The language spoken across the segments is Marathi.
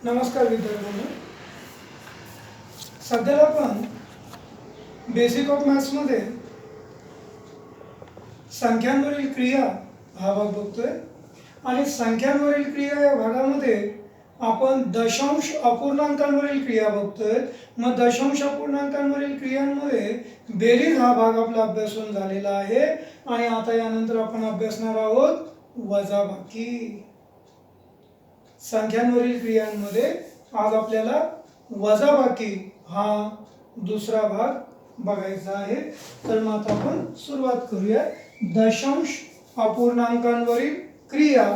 नमस्कार विद्यार्थ्यांनो. सध्याला आपण बेसिक ऑफ मॅथ्समध्ये संख्यांवरील क्रिया हा भाग बघतोय आणि संख्यांवरील क्रिया या भागामध्ये आपण दशांश अपूर्णांकांवरील क्रिया बघतोय. मग दशांश अपूर्णांकांवरील क्रियांमध्ये बेरीज हा भाग आपला अभ्यासून झालेला आहे आणि आता यानंतर आपण अभ्यासणार आहोत वजाबाकी. संख्यांवरील क्रियांमध्ये आज आपल्याला वजाबाकी हा दुसरा भाग बघायचा आहे. तर मग आता आपण सुरुवात करूया. दशांश अपूर्णांकांवरील क्रिया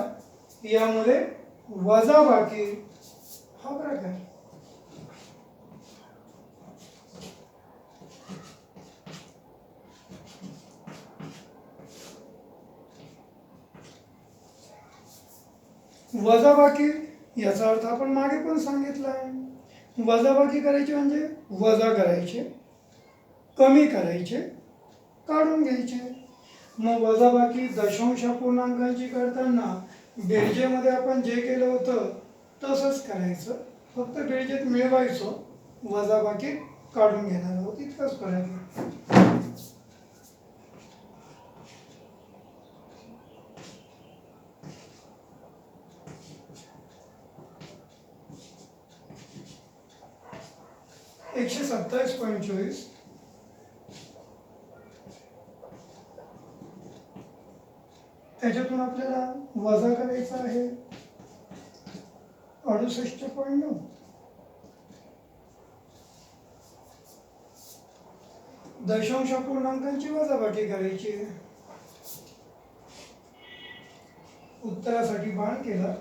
यामध्ये वजाबाकी हा प्रकार. वजाबाकी याचा अर्थ आपण मागे पण सांगितला आहे. वजाबाकी करायची म्हणजे वजा करायचे, कमी करायचे, काढून घ्यायचे. मग वजाबाकी दशांश अपूर्णांकांची करताना बेरजेमध्ये आपण जे केलं होतं तसंच करायचं, फक्त बेरजेत मिळवायचो, वजाबाकी काढून घेणार आहोत, इतकंच करायचं. 127.24 त्याच्यातून आपल्याला वजा करायचा आहे 68.9. दशांश अपूर्णांकांची वजाबाकी करायची. उत्तरासाठी बाण केला,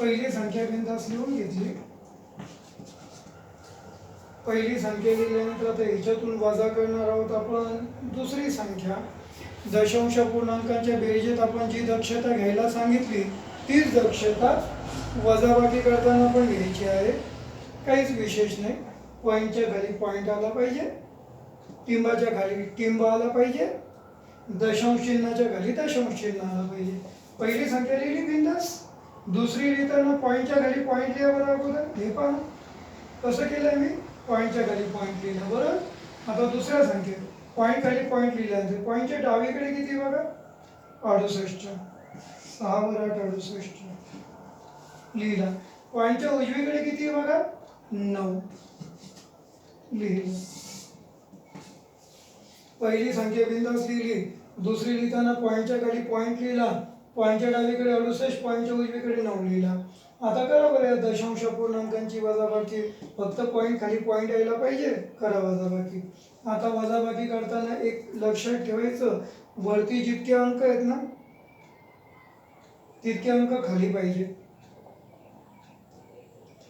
पहिली संख्या बिंदास लिहून घेतली. पहिली संख्या लिहिल्यानंतर आता ह्याच्यातून वजा करणार आहोत आपण दुसरी संख्या. दशांश अपूर्णांकांच्या बेरजेत आपण जी दक्षता घ्यायला सांगितली तीच दक्षता वजाबाकी करताना पण घ्यायची आहे. काहीच विशेष नाही. पॉईंटच्या खाली पॉईंट आला पाहिजे, टिंबाच्या खाली टिंब आला पाहिजे, दशांश चिन्हाच्या खाली दशांश चिन्ह आला पाहिजे. पहिली संख्या लिहिली बिंदास, दुसरी लिहिताना पॉईंटच्या खाली पॉईंट लिहा बरं. अगोदर हे पहा कसं केलंय मी, पॉईंटच्या खाली पॉईंट लिहिला बरं. आता दुसऱ्या संख्येत पॉईंट खाली पॉईंट लिहिल्यानंतर पॉईंटच्या डावीकडे किती बघा, 68. 6 वर 8 68 लिहिला. पॉईंटच्या उजवीकडे किती बघा, 9 लिहिलं. पहिली संख्या बिंदास लिहिली, दुसरी लिहिताना पॉईंटच्या खाली पॉईंट लिहिला, पॉईंटच्या डावीकडे 68, पॉईंटच्या उजवीकडे 9 लिहिला. आता करा बरं दशांश अपूर्णांकांची वजाबाकी. फक्त पॉईंट खाली पॉईंट यायला पाहिजे, करा वजाबाकी. आता वजाबाकी करताना एक लक्षात ठेवायचं, वरती जितके अंक आहेत ना तितके अंक खाली पाहिजे.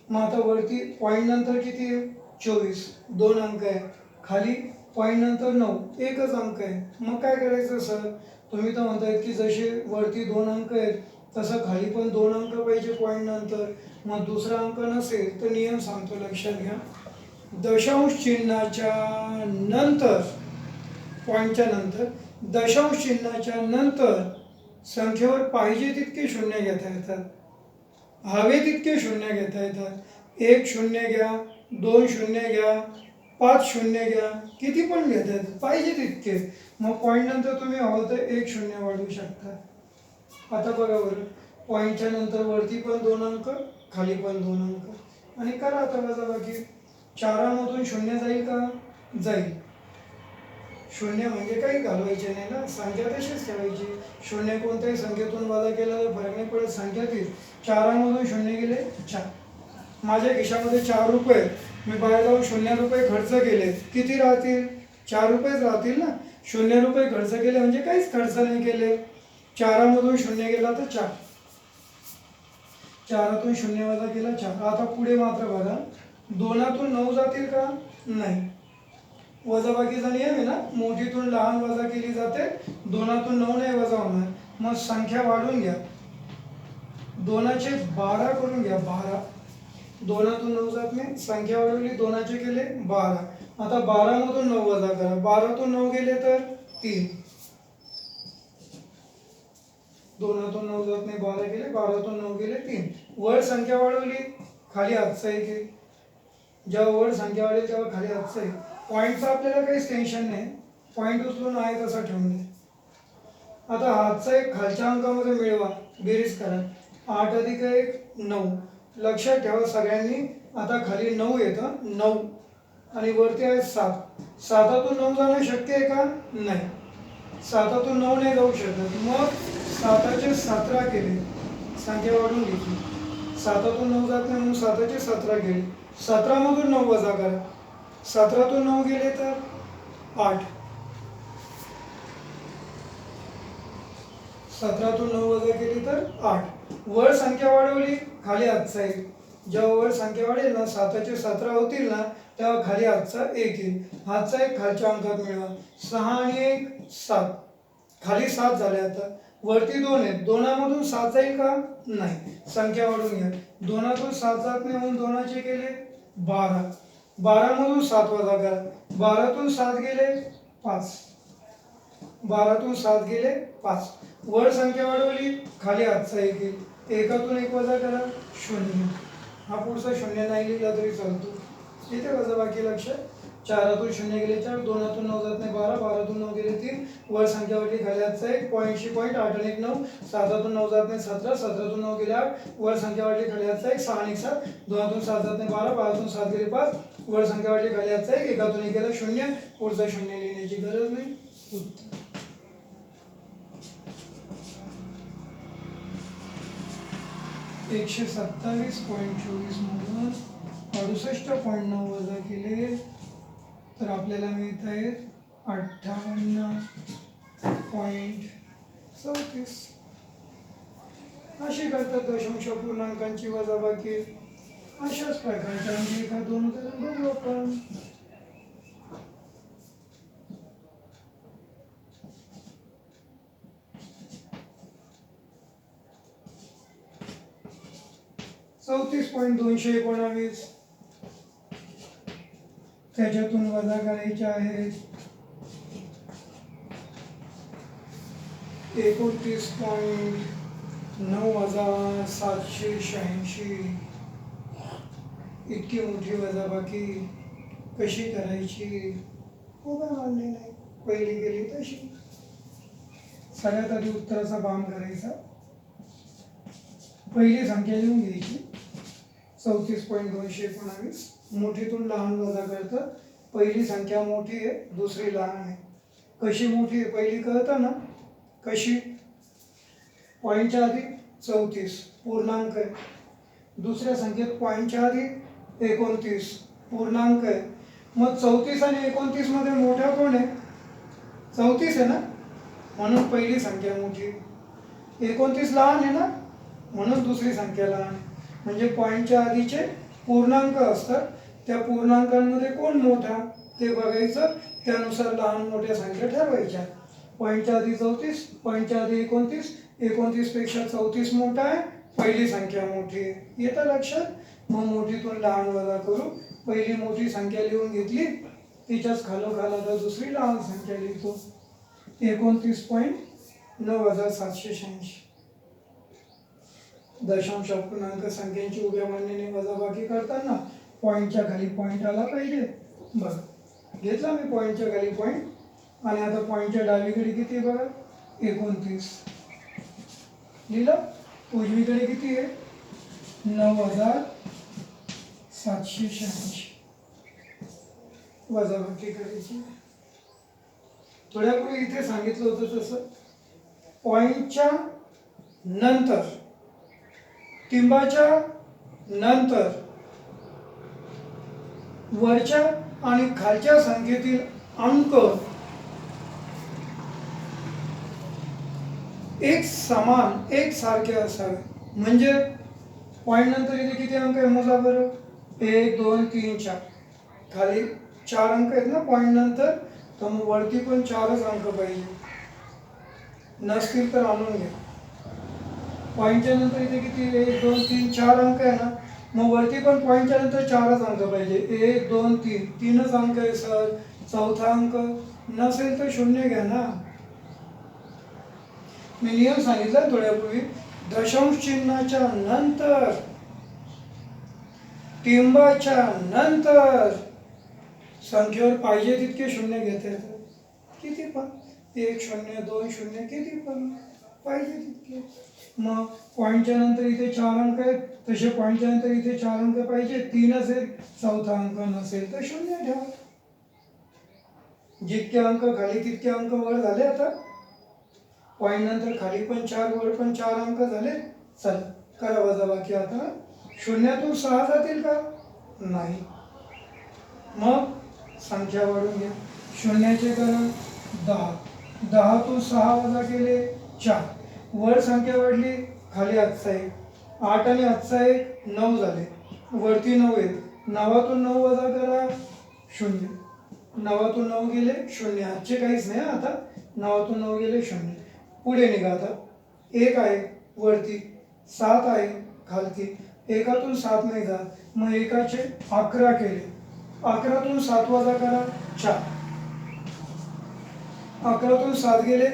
मग आता वरती पॉईंट नंतर किती आहे, 24, 2 अंक आहे. खाली पॉईंट नंतर 9, एकच अंक आहे. मग काय करायचं सर, तुम्ही तर म्हणतायत की जसे वरती 2 अंक आहेत तसं खाली पण 2 अंक पाहिजे पॉईंट नंतर. मग दुसरा अंक नसेल तर नियम सांगतो, लक्षात घ्या. दशांश चिन्हाच्या नंतर, पॉईंटच्या नंतर दशांश चिन्हाच्या नंतर संख्येवर पाहिजे तितके शून्य घेता येतात, हवे तितके शून्य घेता येतात. 1 शून्य घ्या, 2 शून्य घ्या, 5 शून्य घ्या, किती पण घेता येतात पाहिजे तितके. मग पॉईंट नंतर तुम्ही हवं तर 1 शून्य वाढवू शकता. आता बघा बरं, पॉईंटच्या नंतर वरती पण 2 अंक, खाली पण 2 अंक, आणि करा आता वजाबाकी. 4 मधून शून्य जाईल का, जाईल. शून्य म्हणजे काही घालवायचे नाही ना, संख्या तशीच ठेवायची. शून्य कोणत्याही संख्येतून वजा केला तर फरक नाही पडत, संख्या तीच. 4 मधून शून्य गेले 4. माझ्या खिशामध्ये 4 रुपये, मी बाहेर जाऊन 0 रुपये खर्च केले, किती राहतील, 4 रुपयेच राहतील ना. 0 रुपये खर्च केले म्हणजे काहीच खर्च नाही केले. 4 मधून शून्य गेला तर 4, 4तून शून्य वजा केला 4. आता पुढे मात्र बघा, 2तून 9 जातील का, नाही. वजाबाकीचा नियम आहे ना, मोठीतून लहान वजा केली जाते, 2तून 9 नाही वजा होणार. मग संख्या वाढून घ्या, 2चे 12 करून घ्या, 12. 2तून 9 जात नाही, संख्या वाढवली, 2चे केले 12. आता 12 मधून 9 वजा करा, 12तून 9 गेले तर 3. 2तून 9 जात नाही, 12 गेले, 12तून 9 गेले 3. वर संख्या वाढवली खाली हातचा एक येईल, जेव्हा वर संख्या वाढेल तेव्हा खाली हातचा येईल. पॉईंटचं आपल्याला काहीच टेन्शन नाही, पॉईंट उचलून आहे तसा ठेवून दे. आता हातचा एक खालच्या अंकामध्ये मिळवा, बेरीज करा. 8 अधिक 1 9. लक्षात ठेवा सगळ्यांनी, आता खाली 9 येतं, 9 आणि वरती आहे 7. 7तून 9 जाणं शक्य आहे का? नाही, 7तून 9 नाही जाऊ शकत. मग 7चे 17 केले, संख्या वाढून घेतली. 7तून 9 जात नाही म्हणून 7चे 17 केले. 17 मधून 9 वजा करा, 17तून 9 गेले तर 8. 17तून 9 वजा केली तर 8. वर संख्या वाढवली खाली हातचा एक, जेव्हा वर संख्या वाढेल ना 7चे 17 होतील ना तेव्हा खाली हातचा एक येईल. हातचा एक खालच्या अंकात मिळवा. 6 आणि 1 7, खाली 7 झाले. आता वरती 2 आहेत, 2मधून 7 जाईल का? नाही, संख्या वाढून घ्या. 2तून 7 जात नाही म्हणून 2चे केले 12. 12मधून 7 वजा करा, 12तून 7 गेले 5. 12तून 7 गेले 5. वर संख्या वाढवली खाली हातचा एक येईल. 1तून 1 वजा करा 0. हा पुढचा 0 नाही लिहिला तरी चालतो. इथे वजाबाकी लक्षात. 4तून 0 गेले 4, 2तून 9 जात नाही 12, 12तून 9 गेले 3. वर संख्या वाढली खाली हातचा एक, पॉईंटशी पॉईंट. 8 आणि 1 9. 7तून 9 जात नाही 17, 17तून 9 गेले 8. वर संख्या वाढली खाली हातचा एक, 6 आणि 1 7. 2तून 7 जात नाही 12, 12तून 7 गेले 5. वर संख्या वाढली खाली हातचा एक, 1तून 1 गेला 0. पुढचा 0 लिहिण्याची गरज नाही. उत्तर 127.24 मधून 68.9 वजा केले तर आपल्याला मिळत आहेत 58.34. अशी करतात दशांश पूर्णांकांची वजाबाकी. अशाच प्रकारच्या आणखी एका 2 उदाहरण बघू आपण. $34.219 त्याच्यातून वजा करायचे आहेत 29.9786. इतकी मोठी वजाबाकी कशी करायची? उभा मानले नाही, पहिली गेली तशी. सगळ्यात आधी उत्तराचा बाम करायचा, पहिली संख्या लिहून घ्यायची 34.219. मोठीतून लहान वजा करतात. पहिली संख्या मोठी आहे, दुसरी लहान आहे. कशी मोठी आहे पहिली कळतं ना? कशी? पॉईंटच्या आधी 34 पूर्णांक आहे, दुसऱ्या संख्येत पॉईंटच्या आधी 29 पूर्णांक आहे. मग 34 आणि 29 मध्ये मोठा कोण आहे? 34 आहे ना, म्हणून पहिली संख्या मोठी. 29 लहान आहे ना, म्हणून दुसरी संख्या लहान आहे. म्हणजे पॉईंटच्या आधीचे पूर्णांक असतात, त्या पूर्णांकांमध्ये कोण मोठा ते बघायचं, त्यानुसार लहान मोठ्या संख्या ठरवायच्या. पॉईंटच्या आधी 34, पॉईंटच्या आधी 29, 29 पेक्षा 34 मोठा आहे, पहिली संख्या मोठी आहे. येतं लक्षात? मग मोठीतून लहान वजा करू. पहिली मोठी संख्या लिहून घेतली, तिच्याच खालोखाल आता दुसरी लहान संख्या लिहितो. 29.9786. दशांश अपूर्णांक संख्यांची उभ्या मांडणीने वजाबाकी करताना पॉईंटच्या खाली पॉईंट आला पाहिजे. बघ, घेतला मी पॉईंटच्या खाली पॉईंट, आणि आता पॉईंटच्या डावीकडे किती आहे बघा, 29 लिहिलं. उजवीकडे किती आहे, 9786. वजाबाकी करायची. थोड्यापूर्वी इथे सांगितलं होतं तसं पॉईंटच्या नंतर, टिंबाच्या नंतर वरच्या आणि खालच्या संख्येतील अंक एक समान एकसारखे असावे. म्हणजे पॉईंट नंतर इथे किती अंक आहे मोजा बरं, 1 2 3 4. खाली 4 अंक आहेत ना पॉईंट नंतर, तर मग वरती पण 4च अंक पाहिजे. नसतील तर आणून घ्या. पॉईंटच्या नंतर इथे किती 1 2 3 4 अंक आहे ना, मग वरती पण पॉईंटच्या नंतर 4च अंक पाहिजे. 1 2 3 3च अंक आहे सर, चौथा अंक नसेल तर 0 घ्या ना. मी नियम सांगितलं थोड्यापूर्वी, दशांश चिन्हाच्या नंतर टिंबाच्या नंतर संख्येवर पाहिजे तितके शून्य घेता येतात. किती पण 1 0 2 0 किती पण पाहिजे तितके. मग पॉईंटच्या नंतर इथे 4 अंक आहेत, तसे पॉईंटच्या नंतर इथे 4 अंक पाहिजे. 3 असेल, चौथा अंक नसेल तर शून्य ठेवा. जितके अंक खाली तितके अंक वर झाले. आता पॉईंट नंतर खाली पण 4 वर पण 4 अंक झाले. चला करा वजाबाकी. आता शून्यातून 6 जातील का? नाही. मग संख्या वाढून घ्या. शून्याचे करा 10. 10तून 6 वजा केले 4. वर संख्या वाढली, खाली आजचा 1. 8 आणि आजचा 1 9 झाले. वरती 9 आहेत. 9तून 9 वजा करा 0. 9तून 9 गेले 0. आजचे काहीच नाही. आता 9तून 9 गेले 0. पुढे निघा. आता 1 आहे वरती, 7 आहे खालती. 1तून 7 नाही जात. मग 1चे 11 केले. 11तून 7 वजा करा 4. 11तून 7 गेले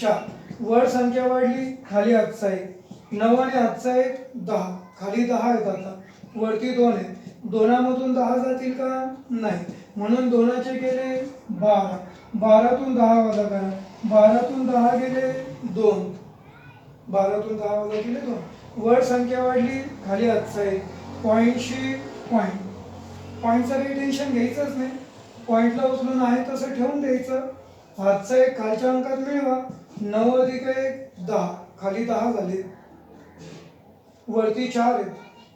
4. वर संख्या वाढली, खाली आजचा 1. 9 आणि आजचा 1 10. खाली 10 आहेत. आता वरती 2 आहेत. 2मधून 10 जातील का? नाही. म्हणून 2चे गेले 12. 12तून 10 वजा करा. 12तून 10 गेले 2. 12तून 10 वजा केले 2. वर संख्या वाढली, खाली आजचा 1. पॉईंटशी पॉईंट. पॉईंटचं काही टेन्शन घ्यायचंच नाही. पॉईंटला उचलून आहे तसं ठेवून द्यायचं. हातचा 1 खालच्या अंकात मिळवा. 9 अधिक 1 10. खाली 10 झाले. वरती 4 आहेत.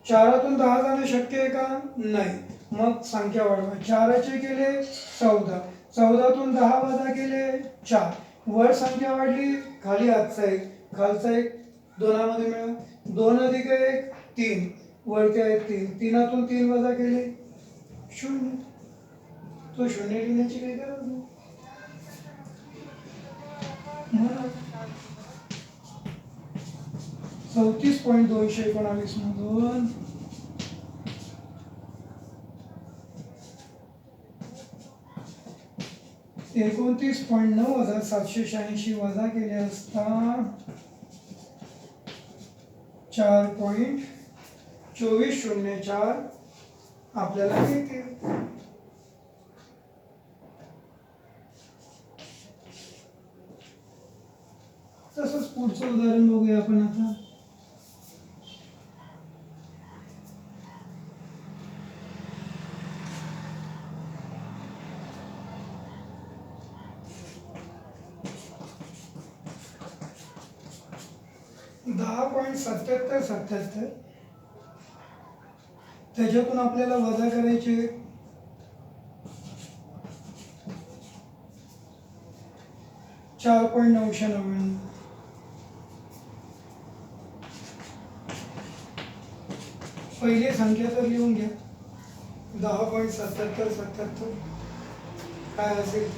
4तून 10 जाणं शक्य आहे का? नाही. मग संख्या वाढवा. 4चे केले 14. 14तून 10 वजा केले 4. वर संख्या वाढली, खाली आजचा 1. खालचा 1 2मध्ये मिळवा. 2 अधिक 1 3. वरती आहे 3. 3तून 3 वजा केले 0. तो 0 लिहिण्याची काही गरज नाही. 34.219 मधून 29.9786 वजा केले असता 4.2404 आपल्याला मिळते. तसंच पुढचं उदाहरण बघूया आपण आता. $10.77 त्याच्यातून आपल्याला वजा करायचे 4.999. पहिली संख्या तर लिहून घ्या. 10.77 काय असेल?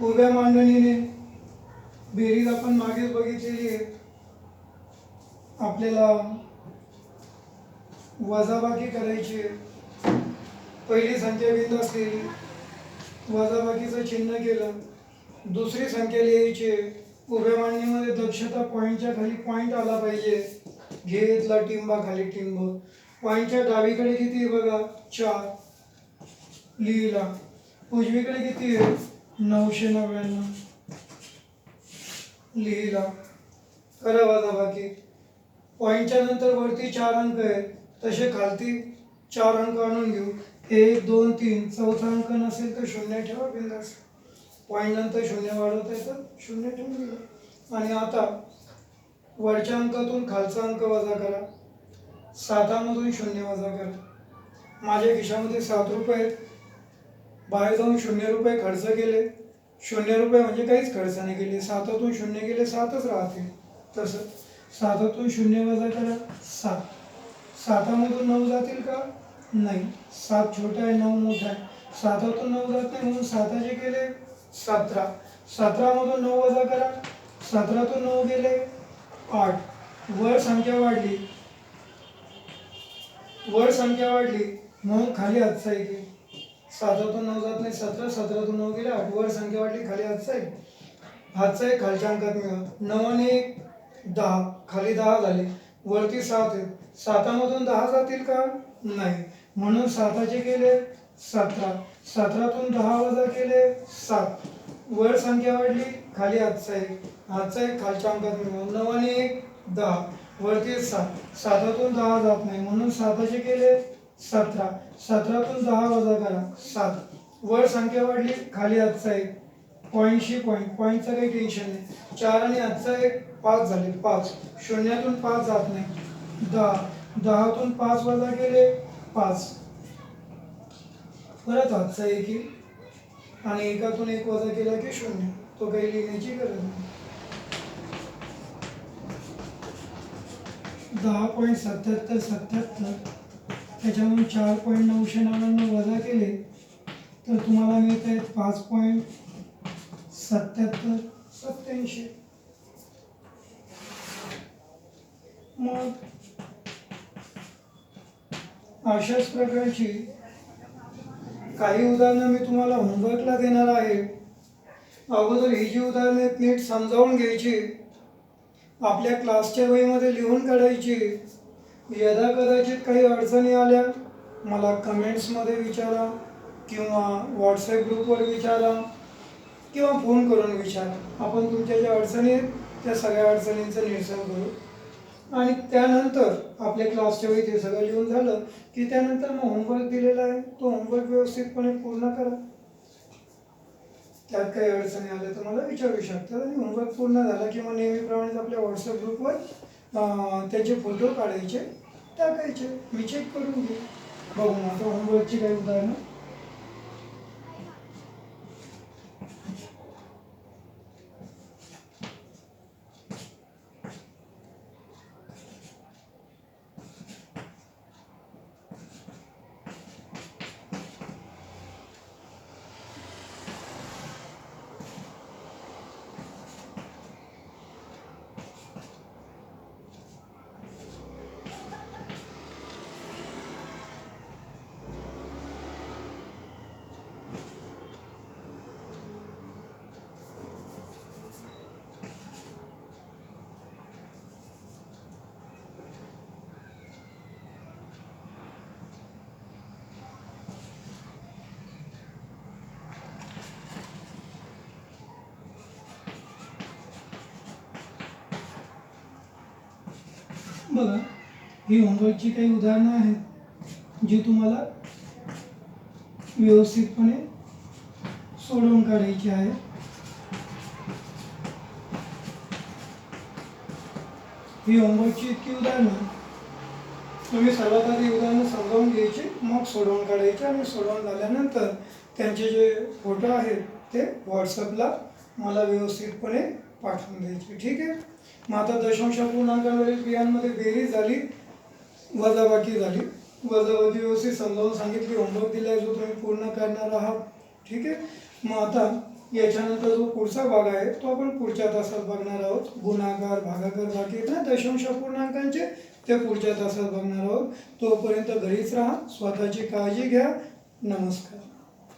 उभ्या मांडणीने बेरीज आपण मागेच बघितलेली आहे. आपल्याला वजाबाकी करायची. पहिली संख्या बिंदू असलेली, वजाबाकीचं चिन्ह केलं. दुसरी संख्या लिहायची. उभ्या मांडणीमध्ये दक्षता पॉईंटच्या खाली पॉईंट आला पाहिजे. घेतला टिंबा, खाली टिंब. पॉईंटच्या डावीकडे किती आहे बघा 4 लिहिला. उजवीकडे किती आहे 999 लिहिला. करा वजाबाकी. पॉईंटच्या नंतर वरती 4 अंक आहेत, तसे खालती 4 अंक आणून घेऊ. 1 2 3. चौथा अंक नसेल तर 0 ठेवा बिंदास. पॉईंट नंतर 0 वाढवता येतं, 0 ठेवून दिलं. आणि आता वरच्या अंकातून खालचा अंक वजा करा. 7मधून 0 वजा करा. माझ्या खिशामध्ये 7 रुपये आहेत. बाहेर जाऊन 0 रुपये खर्च केले. 0 रुपये म्हणजे काहीच खर्च नाही केले. 7तून 0 गेले 7च राहते. तसं 7तून 0 वजा करा 7. 7मधून 9 जातील का? नाही. 7 छोटा आहे, 9 मोठा आहे. 7तून 9 जात नाही म्हणून 7चे केले 17. 17मधून 9 वजा करा. 17तून 9 गेले 8. वर संख्या वाढली, मग खाली आजचा 1. 7तून 9 जात नाही 17. 17तून 9 गेले 8. वर संख्या वाढली, खाली आजचा 1. हातचा 1 खालच्या अंकात मिळवा. 9 आणि 1 10. खाली 10 झाले. वरती 7 आहेत, 7मधून 10 जातील का? नाही, म्हणून 7चे केले 17, 17तून 10 वजा केले 7, वर संख्या वाढली, खाली हातचा एक, खालच्या अंकात मिळवून 9 आणि 1 10, वरती 7, 7तून 10 जात नाही म्हणून 7चे केले 17, 17तून 10 वजा करा 7, वर संख्या वाढली, खाली हातचा एक, पॉईंटशी पॉईंटचं काही टेन्शन नाही, 4 आणि हातचा एक 5 झाले 5, शून्यातून 5 जात नाही 10, 10तून 5 वजा केले 5, परत हातचा एक येईल आणि एकातून 1 वजा केला की 0, तो काही लिहिण्याची गरज नाही. 10.77 त्याच्यामधून 4.999 वजा केले तर तुम्हाला मिळत आहेत 5.7787. मग अशाच प्रकारची काही उदाहरणं मी तुम्हाला होमवर्कला देणार आहे. अगोदर ही जी उदाहरणे आहेत नीट समजावून घ्यायची, आपल्या क्लासच्या वहीमध्ये लिहून काढायची. यदा कदाचित काही अडचणी आल्या मला कमेंट्समध्ये विचारा किंवा व्हॉट्सॲप ग्रुपवर विचारा किंवा फोन करून विचारा. आपण तुमच्या ज्या अडचणी आहेत त्या सगळ्या अडचणींचं निरसन करू. आणि त्यानंतर आपल्या क्लासच्या वेळी ते सगळं लिहून झालं की त्यानंतर मग होमवर्क दिलेला आहे तो होमवर्क व्यवस्थितपणे पूर्ण करा. त्यात काही अडचणी आल्या तर मला विचारू शकतात आणि होमवर्क पूर्ण झाला की मग नेहमीप्रमाणेच आपल्या व्हॉट्सअप ग्रुपवर त्याचे फोटो काढायचे, टाकायचे, मी चेक करून घेऊ. बघू ना आता होमवर्कची काही उदाहरणं. बघा ही होमवर्कची काही उदाहरणं आहेत जी तुम्हाला व्यवस्थितपणे सोडवून काढायची आहे. ही होमवर्कची इतकी उदाहरणं तुम्ही सर्वात आधी उदाहरणं समजावून घ्यायची, मग सोडवून काढायचे आणि सोडवून झाल्यानंतर त्यांचे जे फोटो आहेत ते व्हॉट्सअपला मला व्यवस्थितपणे पाठवून द्यायचे. ठीक आहे. मग आता दशांश पूर्णांकांवरील क्रियांमध्ये बेरीज झाली, वजाबाकी झाली. वजाबाकी व्यवस्थित समजावून सांगितली, होमवर्क दिला आहे जो तुम्ही पूर्ण करणार आहात. ठीक आहे. मग आता याच्यानंतर जो पुढचा भाग आहे तो आपण पुढच्या तासात बघणार आहोत. गुणाकार भागाकार बाकी आहेत ना दशांश पूर्णांकांचे, ते पुढच्या तासात बघणार आहोत. तोपर्यंत घरीच राहा, स्वतःची काळजी घ्या. नमस्कार.